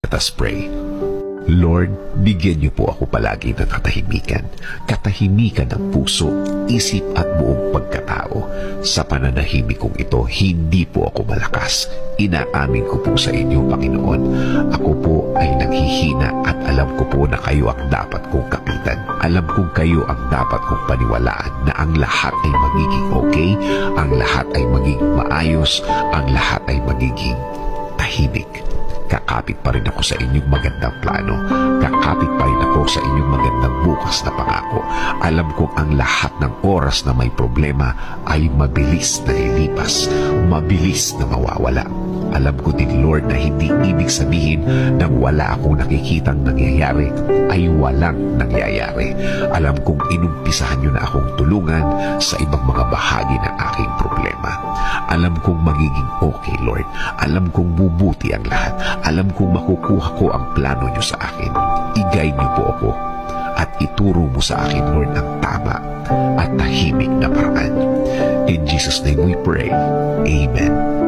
Let us pray. Lord, bigyan niyo po ako palagi ng katahimikan. Katahimikan ng puso, isip at buong pagkatao. Sa pananahimik kong ito, hindi po ako malakas. Inaamin ko po sa inyo, Panginoon. Ako po ay naghihina at alam ko po na kayo ang dapat kong kapitan. Alam kong kayo ang dapat kong paniwalaan na ang lahat ay magiging okay, ang lahat ay magiging maayos, ang lahat ay magiging tahimik. Kakapit pa rin ako sa inyong magandang plano. Kakapit pa rin ako sa inyong magandang bukas na pangako. Alam kong ang lahat ng oras na may problema ay mabilis na lilipas, mabilis na mawawala. Alam ko din, Lord, na hindi ibig sabihin na wala akong nakikitang nangyayari ay walang nangyayari. Alam kong inumpisahan niyo na akong tulungan sa ibang mga bahagi ng aking problema. Alam kong magiging okay, Lord. Alam kong bubuti ang lahat. Alam kong makukuha ko ang plano niyo sa akin. I-guide niyo po ako at ituro mo sa akin, Lord, ang tama at tahimik na paraan. In Jesus' name we pray. Amen.